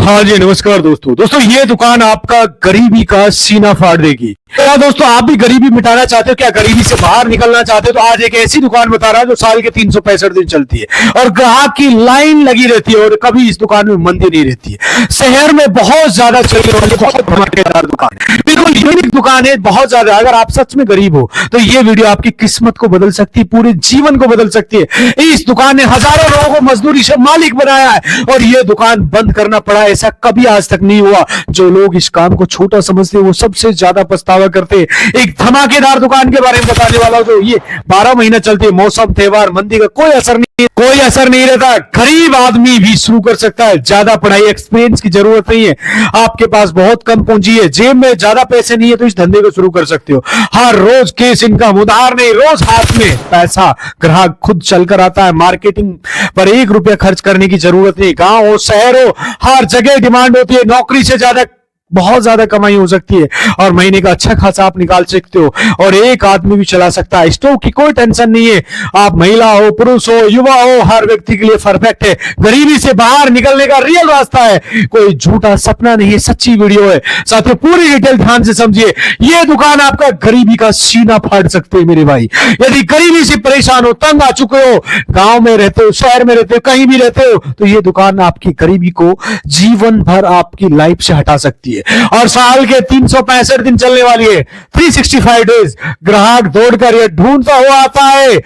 हाँ जी, नमस्कार दोस्तों। ये दुकान आपका गरीबी का सीना फाड़ देगी। क्या दोस्तों, आप भी गरीबी मिटाना चाहते हो? क्या गरीबी से बाहर निकलना चाहते हो? तो आज एक ऐसी दुकान बता रहा है जो साल के 365 दिन चलती है और ग्राहक की लाइन लगी रहती है और कभी इस दुकान में मंदी नहीं रहती है। शहर में बहुत ज्यादा चलने वाली बहुत धमाकेदार दुकान है, बिल्कुल यूनिक दुकान है, बहुत ज्यादा। अगर आप सच में गरीब हो तो ये वीडियो आपकी किस्मत को बदल सकती है, पूरे जीवन को बदल सकती है। इस दुकान ने हजारों लोगों को मजदूरी से मालिक बनाया है और ये दुकान बंद करना पड़ा, ऐसा कभी आज तक नहीं हुआ। जो लोग इस काम को छोटा समझते हैं वो सबसे ज्यादा पछतावा करते हैं। एक धमाकेदार दुकान के बारे में बताने वाला हूं, जो ये 12 महीना चलती है। मौसम, त्योहार, मंदी का कोई असर नहीं रहता। गरीब आदमी भी शुरू कर सकता है। ज्यादा पढ़ाई, एक्सपीरियंस की जरूरत नहीं है। आपके पास बहुत कम पूंजी है, जेब में ज्यादा पैसे नहीं है, तो इस धंधे को शुरू कर सकते हो। हर रोज केस इनकम, उधार नहीं, रोज हाथ में पैसा। ग्राहक खुद चलकर आता है। मार्केटिंग पर 1 रुपया खर्च करने की जरूरत नहीं। गांव हो, शहर हो, हर जगह डिमांड होती है। नौकरी से ज्यादा बहुत ज्यादा कमाई हो सकती है और महीने का अच्छा खासा आप निकाल सकते हो और एक आदमी भी चला सकता है। स्टोव की कोई टेंशन नहीं है। आप महिला हो, पुरुष हो, युवा हो, हर व्यक्ति के लिए परफेक्ट है। गरीबी से बाहर निकलने का रियल रास्ता है, कोई झूठा सपना नहीं है, सच्ची वीडियो है। साथियों, पूरी डिटेल ध्यान से समझिए। यह दुकान आपका गरीबी का सीना फाड़ सकते हैं मेरे भाई। यदि गरीबी से परेशान हो, तंग आ चुके हो, गांव में रहते हो, शहर में रहते हो, कहीं भी रहते हो, तो यह दुकान आपकी गरीबी को जीवन भर आपकी लाइफ से हटा सकती है। और साल के 365 दिन चलने वाली है, 365 डेज। ग्राहक दौड़कर यह ढूंढता हुआ आता है,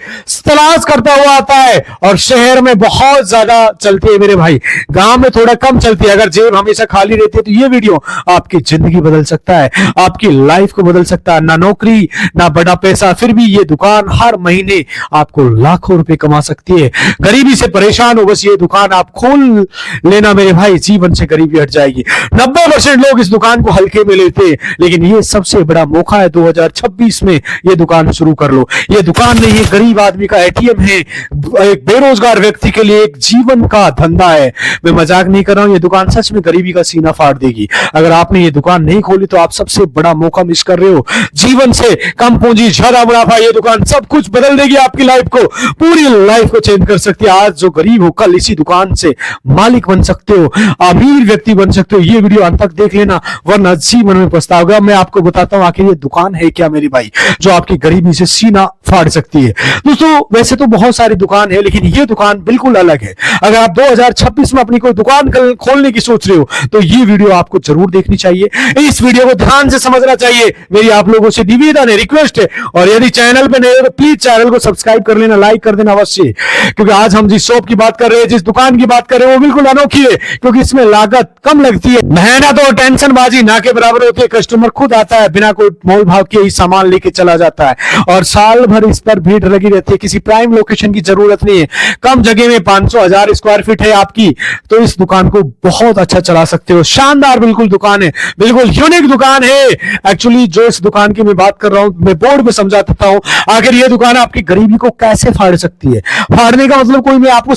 तलाश करता हुआ आता है और शहर में बहुत ज्यादा चलती है मेरे भाई। गांव में थोड़ा कम चलती है। अगर जेब हमेशा खाली रहती है तो यह वीडियो आपकी जिंदगी बदल सकता है, आपकी लाइफ को बदल सकता है। ना नौकरी, ना बड़ा पैसा, फिर भी यह दुकान हर महीने आपको लाखों रुपए कमा सकती है। गरीबी से परेशान हो, बस ये दुकान आप खोल लेना मेरे भाई, जीवन से गरीबी हट जाएगी। 90% लोग इस दुकान को हल्के में लेते हैं, लेकिन ये सबसे बड़ा मौका है। 2026 में ये दुकान शुरू कर लो। ये दुकान नहीं है, गरीब आदमी का एटीएम है, एक बेरोजगार व्यक्ति के लिए एक जीवन का धंधा है। मैं मजाक नहीं कर रहा हूं, ये दुकान सच में गरीबी का सीना फाड़ देगी। अगर आपने ये दुकान नहीं खोली तो आप सबसे बड़ा मौका मिस कर रहे हो। जीवन से कम पूंजी, ज्यादा मुनाफा, ये दुकान सब कुछ बदल देगी आपकी लाइफ को, पूरी लाइफ को चेंज कर सकती है। आज जो गरीब हो, कल इसी दुकान से मालिक बन सकते हो, अमीर व्यक्ति बन सकते हो। ये वीडियो अंत तक देख लेना, वरना जीवन में पछताओगे। मैं आपको बताता हूं आखिर ये दुकान है क्या मेरी भाई, जो आपकी गरीबी से सीना फाड़ सकती है। दोस्तों, वैसे तो बहुत सारी दुकान है, लेकिन ये दुकान बिल्कुल अलग है। अगर आप 2026 में अपनी कोई दुकान खोलने की सोच रहे हो तो ये वीडियो आपको जरूर देखनी चाहिए। इस वीडियो को ध्यान से समझना चाहिए। मेरी आप लोगों से निवेदन है, रिक्वेस्ट है, और यदि चैनल पे नए हो तो प्लीज चैनल को सब्सक्राइब कर लेना, लाइक कर देना अवश्य। क्योंकि आज हम जिस शॉप की बात कर रहे हैं, जिस दुकान की बात कर रहे हैं, वो बिल्कुल अनोखी है, क्योंकि इसमें लागत कम लगती है, मेहनत और टेंशन बाजी ना के बराबर होती है। कस्टमर खुद आता है, बिना कोई मोल भाव के ही सामान लेके चला जाता है और साल भर इस पर भीड़ लगी रहती है। किसी प्राइम लोकेशन की जरूरत नहीं है। कम जगह में 500-1000 स्क्वायर फीट है आपकी, तो इस दुकान को बहुत अच्छा चला सकते हो। शानदार बिल्कुल दुकान है, बिल्कुल यूनिक दुकान है। एक्चुअली जो इस दुकान की मैं बात कर रहा हूं, मैं बोर्ड पे समझा देता हूं आखिर यह दुकान आपकी गरीबी को कैसे फाड़ सकती है। फाड़ने का मतलब कोई मैं आपको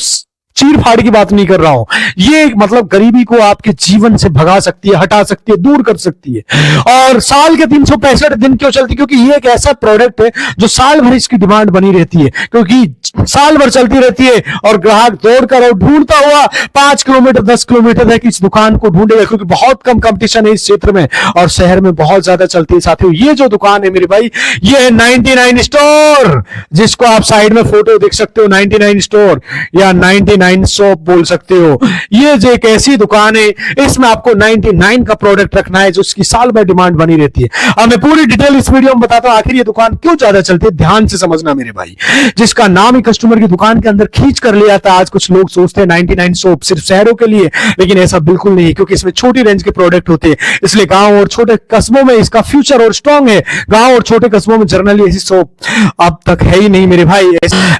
चीर फाड़ की बात नहीं कर रहा हूं। ये मतलब गरीबी को आपके जीवन से भगा सकती है, हटा सकती है, दूर कर सकती है। और साल के 365 दिन क्यों चलती है? क्योंकि ये एक ऐसा प्रोडक्ट है जो साल भर इसकी डिमांड बनी रहती है, क्योंकि साल भर चलती रहती है और ग्राहक दौड़कर और ढूंढता हुआ 5 किलोमीटर 10 किलोमीटर तक इस दुकान को ढूंढेगा, क्योंकि बहुत कम कंपटीशन है इस क्षेत्र में और शहर में बहुत ज्यादा चलती है। साथियों, ये जो दुकान है मेरे भाई, ये है 99 स्टोर, जिसको आप साइड में फोटो देख सकते हो। 99 स्टोर या 99 शॉप बोल सकते हो। ये जो एक ऐसी दुकान है, इसमें आपको 99 का प्रोडक्ट रखना है, जो उसकी साल भर डिमांड बनी रहती है। अब मैं पूरी डिटेल इस वीडियो में बताता हूं आखिर ये दुकान क्यों ज्यादा चलती है। ध्यान से समझना मेरे भाई, जिसका नाम ही कस्टमर की दुकान के अंदर खींच कर ले आता है। आज कुछ लोग सोचते हैं 99 शॉप सिर्फ शहरों के लिए, लेकिन ऐसा बिल्कुल नहीं है, क्योंकि इसमें छोटी रेंज के प्रोडक्ट होते हैं। इसलिए गांव और छोटे कस्बों में इसका फ्यूचर और स्ट्रॉन्ग है। गांव और छोटे कस्बों में जनरली ऐसी शॉप अब तक है ही नहीं मेरे भाई।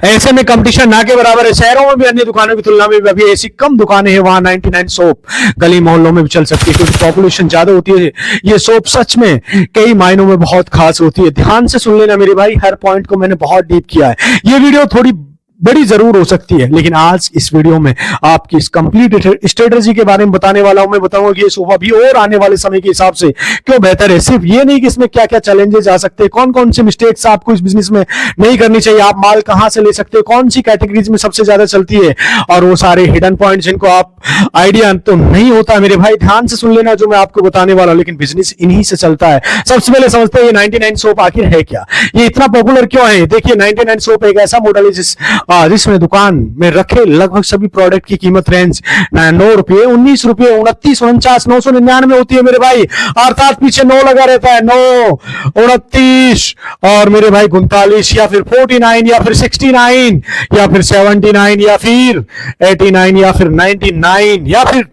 ऐसे में कंपटीशन ना के बराबर है। शहरों में भी अन्य दुकानों की तुलना में भी अभी ऐसी कम दुकानें हैं, वहां 99 शॉप गली मोहल्लों में भी चल सकती है, क्योंकि पॉपुलेशन ज्यादा होती है। ये शॉप सच में कई मायनों में बहुत खास होती है। ध्यान से सुन लेना मेरे भाई, हर पॉइंट को मैंने बहुत डीप किया है। ये वीडियो थोड़ी बड़ी जरूर हो सकती है, लेकिन आज इस वीडियो में आपकी इस कंप्लीट स्ट्रेटजी के बारे में बताने वाला हूं। मैं बताऊंगा कि ये सोफा भी और आने वाले समय के हिसाब से क्यों बेहतर है। सिर्फ ये नहीं कि इसमें क्या क्या चैलेंजेस आ सकते हैं, कौन कौन से मिस्टेक्स आपको इस बिजनेस में नहीं करनी चाहिए, आप माल कहां से ले सकते हो, कौन सी कैटेगरीज में सबसे ज्यादा चलती है, और वो सारे हिडन पॉइंट जिनको आप आइडिया तो नहीं होता मेरे भाई, ध्यान से सुन लेना जो मैं आपको बताने वाला हूं। लेकिन बिजनेस इन्हीं से चलता है। सबसे पहले समझते हैं ये 99 सोप आखिर है क्या, ये इतना पॉपुलर क्यों है। देखिए 99 सोप एक ऐसा मॉडल है जिसमें दुकान में रखे लगभग सभी प्रोडक्ट की कीमत रेंज 9 रुपये, 19 रुपये, 29, 49, 999 होती है मेरे भाई। अर्थात पीछे 9 लगा रहता है, 9, 29 और मेरे भाई 39 या फिर 49 या फिर 69 या फिर 79 या फिर 89 या फिर 99 या फिर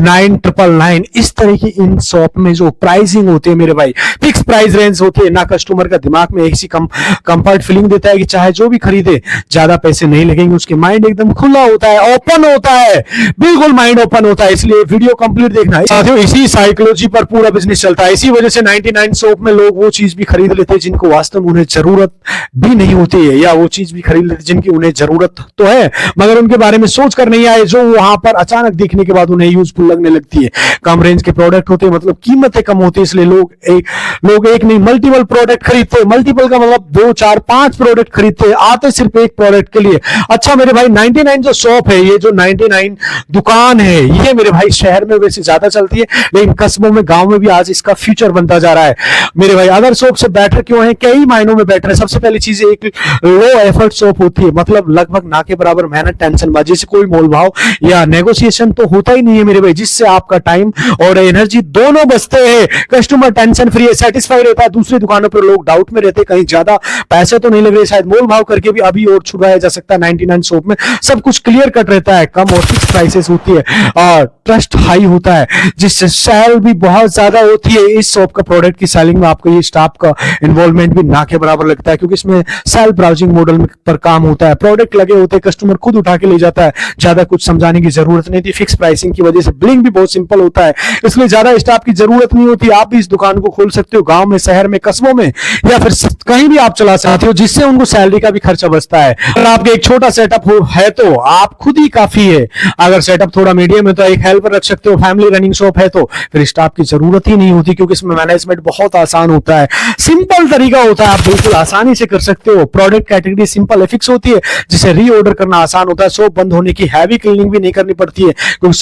999। इस तरह की इन शॉप में जो प्राइसिंग होती है मेरे भाई, फिक्स प्राइस रेंज होती है ना। कस्टमर का दिमाग में ऐसी कंफर्ट फीलिंग देता है कि चाहे जो भी खरीदे ज्यादा पैसे नहीं लगेंगे, उसके माइंड एकदम खुला होता है, ओपन होता है, बिल्कुल माइंड ओपन होता है। इसलिए वीडियो कंप्लीट देखना है साथियों, इसी साइकोलॉजी पर पूरा बिजनेस चलता है। इसी वजह से 99 शॉप में लोग वो चीज भी खरीद लेते हैं जिनको वास्तव में उन्हें जरूरत भी नहीं होती है, या वो चीज भी खरीद लेते हैं जिनकी उन्हें जरूरत तो है मगर उनके बारे में सोच कर नहीं आए, जो वहां पर अचानक देखने के बाद उन्हें यूजफुल लगने लगती है। कम रेंज के प्रोडक्ट होते हैं, मतलब कीमतें कम होती है, इसलिए लोग एक नहीं मल्टीपल प्रोडक्ट खरीदते हैं। मल्टीपल का मतलब 2, 4, 5 प्रोडक्ट खरीदते हैं, आते सिर्फ एक प्रोडक्ट के लिए। अच्छा मेरे भाई 99 जो शॉप है, ये जो 99 दुकान है, ये मेरे भाई शहर में वैसे ज्यादा चलती है, लेकिन कस्बों में, गांव में भी आज इसका फ्यूचर बनता जा रहा है मेरे भाई। अदर शॉप से बेटर क्यों है, कई मायनों में बेटर है। सबसे पहली चीज एक लो एफर्ट शॉप होती है, मतलब लगभग ना के बराबर मेहनत, टेंशन बाजी से कोई मोल भाव या नेगोशिएशन तो होता ही नहीं है मेरे भाई, जिससे आपका टाइम और एनर्जी दोनों बचते हैं। कस्टमर टेंशन फ्री है, सेटिस्फाई रहता है। दूसरी दुकानों पर लोग डाउट में रहते हैं कहीं ज्यादा पैसे तो नहीं लग रहे, शायद मोल भाव करके भी अभी और छुड़वाया जा सकता है। 99 शॉप में सब कुछ क्लियर कट रहता है, कम और फिक्स प्राइसेस होती है और ट्रस्ट हाई होता है, जिससे सेल भी बहुत ज्यादा होती है। इस शॉप का प्रोडक्ट की सेलिंग में आपको ये स्टाफ का इन्वॉल्वमेंट भी ना के बराबर लगता है, क्योंकि इसमें सेल्फ ब्राउजिंग मॉडल पर काम होता है, प्रोडक्ट लगे होते हैं, कस्टमर खुद उठा के ले जाता है, ज्यादा कुछ समझाने की जरूरत नहीं थी। फिक्स प्राइसिंग की वजह से बिलिंग भी बहुत सिंपल होता है, इसलिए ज्यादा स्टाफ की जरूरत नहीं होती। आप भी इस दुकान को खोल सकते हो गांव में, शहर में, कस्बों में, या फिर कहीं भी आप चला सकते हो, जिससे उनको सैलरी का भी खर्चा बचता है। अगर आपके एक छोटा सेटअप है तो आप खुद ही काफी है। अगर सेटअप थोड़ा मीडियम है तो एक हेल्पर रख सकते हो। फैमिली रनिंग शॉप है तो फिर स्टाफ की जरूरत ही नहीं होती, क्योंकि इसमें मैनेजमेंट बहुत आसान होता है, सिंपल तरीका होता है, आप बिल्कुल आसानी से कर सकते हो। प्रोडक्ट कैटेगरी सिंपल है, फिक्स होती है, जिसे रीऑर्डर करना आसान होता है। शॉप बंद होने की हैवी क्लीनिंग भी नहीं करनी पड़ती है, क्योंकि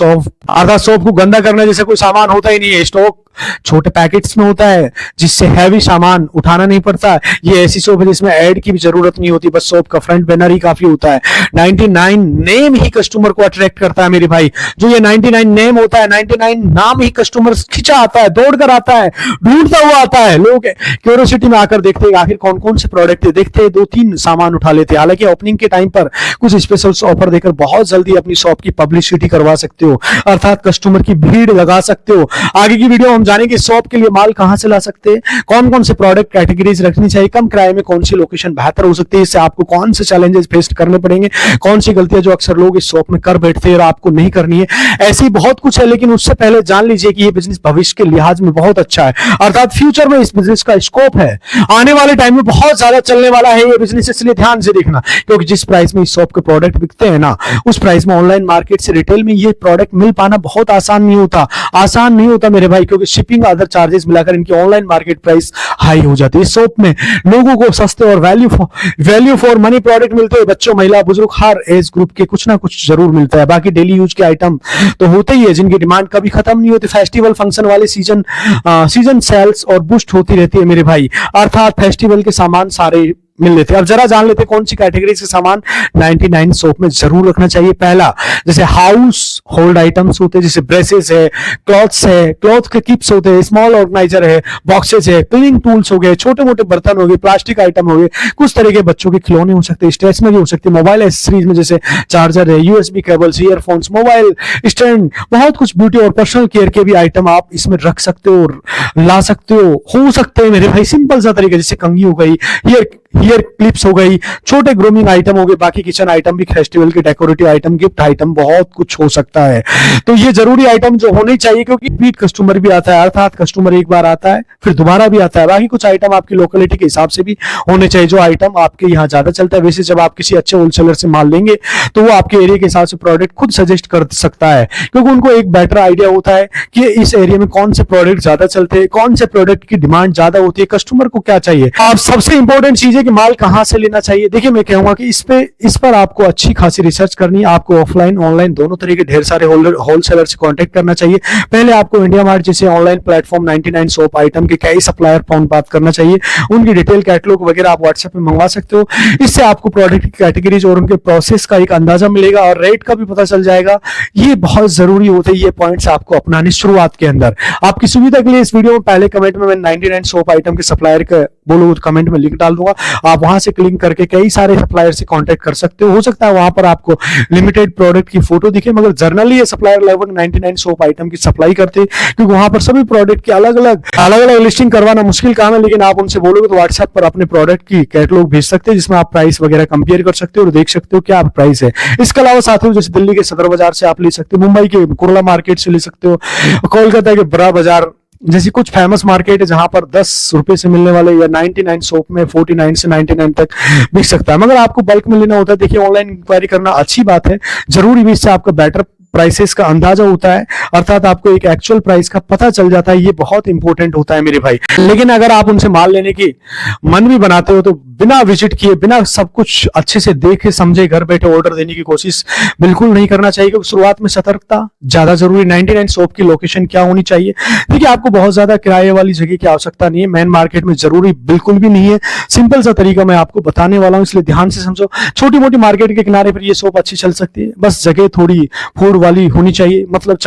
शॉप को गंदा करने जैसे कोई सामान होता ही नहीं है। स्टॉक छोटे पैकेट्स में होता है, जिससे हैवी सामान उठाना नहीं पड़ता। ये ऐसी शॉप है जिसमें ऐड की भी जरूरत नहीं होती, बस शॉप का फ्रंट बैनर ही काफी होता है। 99 नेम ही कस्टमर को अट्रैक्ट करता है मेरे भाई। जो ये 99 नेम होता है, 99 नाम ही कस्टमर खिंचा आता है, दौड़कर आता है, ढूंढता हुआ आता है। लोग क्यूरियोसिटी में आकर देखते हैं आखिर कौन कौन से प्रोडक्ट है, देखते हैं 2-3 सामान उठा लेते हैं। हालांकि ओपनिंग के टाइम पर कुछ स्पेशल ऑफर देकर बहुत जल्दी अपनी शॉप की पब्लिसिटी करवा सकते हो, अर्थात कस्टमर की भीड़ लगा सकते हो। आगे की वीडियो हम जानेंगे शॉप के लिए माल कहां से ला सकते हैं, कौन कौन से प्रोडक्ट कैटेगरीज रखनी चाहिए, कम किराए में कौन सी लोकेशन बेहतर हो सकती है, इससे आपको कौन से चैलेंजेस फेस करने पड़ेंगे, कौन सी गलतियां जो अक्सर लोग इस शॉप में कर बैठते हैं और आपको नहीं करनी है। ऐसी बहुत कुछ है, लेकिन उससे पहले जान लीजिए कि ये बिजनेस भविष्य के लिहाज में बहुत अच्छा है, अर्थात फ्यूचर में इस बिजनेस का स्कोप है, आने वाले टाइम में बहुत ज्यादा चलने वाला है ये बिजनेस। इसलिए ध्यान से देखना, क्योंकि जिस प्राइस में इस शॉप के प्रोडक्ट बिकते हैं ना, उस प्राइस में ऑनलाइन मार्केट से रिटेल में ये प्रोडक्ट मिल पाना बहुत आसान नहीं होता मेरे भाई, क्योंकि शिपिंग अदर चार्जेस मिलाकर इनकी ऑनलाइन मार्केट प्राइस हाई हो जाती है। इस शॉप में लोगों को सस्ते और वैल्यू फॉर मनी प्रोडक्ट मिलते हैं। बच्चों, महिला, बुजुर्ग, हर एज ग्रुप के कुछ ना कुछ जरूर मिलता है। बाकी डेली यूज के आइटम तो होते ही है, जिनकी डिमांड कभी खत्म नहीं होती। फेस्टिवल फंक्शन वाले सीजन सेल्स और बूस्ट होती रहती है मेरे भाई, अर्थात फेस्टिवल के सामान सारे मिल लेते हैं। अब जरा जान लेते कौन सी कैटेगरी से सामान 99 शॉप में जरूर रखना चाहिए। पहला, जैसे हाउस होल्ड आइटम्स होते हैं, जैसे ब्रेसेस है, क्लॉथ के किप्स होते हैं, स्मॉल ऑर्गेनाइजर है, बॉक्सेस है, क्लीनिंग टूल्स हो गए, छोटे मोटे बर्तन हो गए, प्लास्टिक आइटम हो गए, कुछ तरह के बच्चों के खिलौने हो सकते हैं, स्टेशनरी हो सकती है, मोबाइल एक्सेसरीज में जैसे चार्जर है, USB cables, earphones, mobile stand, बहुत कुछ ब्यूटी और पर्सनल केयर के भी आइटम आप इसमें रख सकते हो और ला सकते हो सकते हैं मेरे भाई। सिंपल सा तरीका, जैसे कंघी हो गई, हेयर क्लिप्स हो गई, छोटे ग्रूमिंग आइटम हो गए, बाकी किचन आइटम भी, फेस्टिवल के डेकोरेटिव आइटम, गिफ्ट आइटम, बहुत कुछ हो सकता है। तो ये जरूरी आइटम जो होने चाहिए, क्योंकि रिपीट कस्टमर भी आता है, अर्थात कस्टमर एक बार आता है फिर दोबारा भी आता है। बाकी कुछ आइटम आपकी लोकेलिटी के हिसाब से भी होने चाहिए, जो आइटम आपके यहाँ ज्यादा चलता है। वैसे जब आप किसी अच्छे होलसेलर से माल लेंगे तो वो आपके एरिया के हिसाब से प्रोडक्ट खुद सजेस्ट कर सकता है, क्योंकि उनको एक बेटर आइडिया होता है कि इस एरिया में कौन से प्रोडक्ट ज्यादा चलते हैं, कौन से प्रोडक्ट की डिमांड ज्यादा होती है, कस्टमर को क्या चाहिए। आप सबसे इंपॉर्टेंट चीज है कि माल कहां से लेना चाहिए। देखिए मैं कहूंगा कि इस पर आपको अच्छी खासी रिसर्च करनी है। आपको ऑफलाइन ऑनलाइन दोनों तरीके ढेर सारे होलसेलर से कांटेक्ट करना चाहिए। पहले आपको इंडिया मार्ट जैसे ऑनलाइन प्लेटफॉर्म 99 शॉप आइटम के कई सप्लायर फोन बात करना चाहिए। उनकी डिटेल कैटलॉग वगैरह आप व्हाट्सएप पे मंगवा सकते हो। इससे आपको प्रोडक्ट की कैटेगरीज और उनके प्रोसेस का एक अंदाजा मिलेगा और रेट का भी पता चल जाएगा। ये बहुत जरूरी होते हैं, ये पॉइंट्स आपको अपनाने शुरुआत के अंदर। आपकी सुविधा के लिए इस वीडियो में पहले कमेंट में मैं 99 शॉप आइटम के सप्लायर का बोलो कमेंट में लिंक डाल दूंगा। आप वहां से क्लिक करके कई सारे सप्लायर से कांटेक्ट कर सकते हो सकता है वहां पर आपको लिमिटेड प्रोडक्ट की फोटो दिखे, मगर जनरली ये सप्लायर लगभग 99 शॉप आइटम की सप्लाई करते हैं, क्योंकि वहां पर सभी प्रोडक्ट की अलग अलग लिस्टिंग करवाना मुश्किल काम है। लेकिन आप उनसे बोलोगे तो व्हाट्सएप पर अपने प्रोडक्ट की कैटलॉग भेज सकते हैं, जिसमें आप प्राइस वगैरह कंपेयर कर सकते हो और देख सकते हो क्या रुपीस है। इसके अलावा साथियों जैसे दिल्ली के सदर बाजार से आप ले सकते हो, मुंबई के कुर्ला मार्केट से ले सकते हो, कोलकाता के बड़ा बाजार जैसी कुछ फेमस मार्केट है जहां पर 10 रुपए से मिलने वाले या 99 शॉप में 49 से 99 तक बिक सकता है। मगर आपको बल्क में लेना होता है, देखिए ऑनलाइन इंक्वायरी करना अच्छी बात है, जरूरी भी इससे आपका बेटर प्राइसेस का अंदाजा होता है, अर्थात आपको एक एक्चुअल प्राइस का पता चल जाता है। ये बहुत इंपॉर्टेंट होता है मेरे भाई। लेकिन अगर आप उनसे माल लेने की मन भी बनाते हो तो बिना विजिट किए, बिना सब कुछ अच्छे से देखे समझे घर बैठे ऑर्डर देने की कोशिश बिल्कुल नहीं करना चाहिए, क्योंकि शुरुआत में सतर्कता ज्यादा जरूरी। 99 शॉप की लोकेशन क्या होनी चाहिए, देखिए आपको बहुत ज्यादा किराए वाली जगह की आवश्यकता नहीं है, मेन मार्केट में जरूरी बिल्कुल भी नहीं है। सिंपल सा तरीका मैं आपको बताने वाला हूं, इसलिए ध्यान से समझो। छोटी मोटी मार्केट के किनारे पर ये शॉप अच्छी चल सकती है, बस जगह थोड़ी फूड वाली होनी चाहिए, मतलब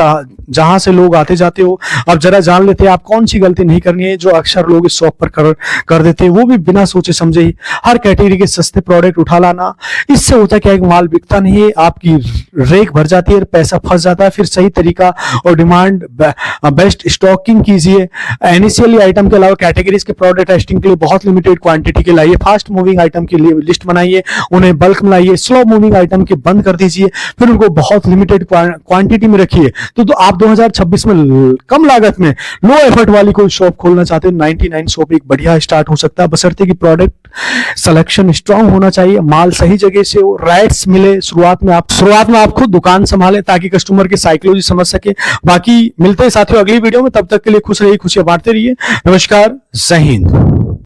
जहां से लोग आते जाते हो। अब जरा जान लेते हैं आप कौन सी गलती नहीं करनी है जो अक्सर लोग इस शॉप पर कर देते हैं, वो भी बिना सोचे समझे ही हर कैटेगरी के सस्ते प्रोडक्ट उठा लाना। इससे होता क्या है, माल बिकता नहीं है, आपकी रेक भर जाती है, पैसा फंस जाता है। फिर सही तरीका और डिमांड बेस्ट स्टॉकिंग कीजिए। इनिशियली आइटम के अलावा कैटेगरीज के प्रोडक्ट टेस्टिंग के लिए बहुत लिमिटेड क्वांटिटी के लाइए। फास्ट मूविंग आइटम के लिए लिस्ट बनाइए, उन्हें बल्क में लाइए। स्लो मूविंग आइटम के बंद कर दीजिए, फिर उनको बहुत लिमिटेड क्वांटिटी में रखिए। तो आप 2026 में कम लागत में लो एफर्ट वाली कोई शॉप खोलना चाहते हो, 99 शॉप एक बढ़िया स्टार्ट हो सकता है, बशर्ते कि प्रोडक्ट सिलेक्शन स्ट्रांग होना चाहिए, माल सही जगह से हो, राइट्स मिले। शुरुआत में आप खुद दुकान संभालें ताकि कस्टमर की साइकोलॉजी समझ सके। बाकी मिलते हैं साथियों अगली वीडियो में, तब तक के लिए खुश रहिए, खुशियां बांटते रहिए। नमस्कार, जय हिंद।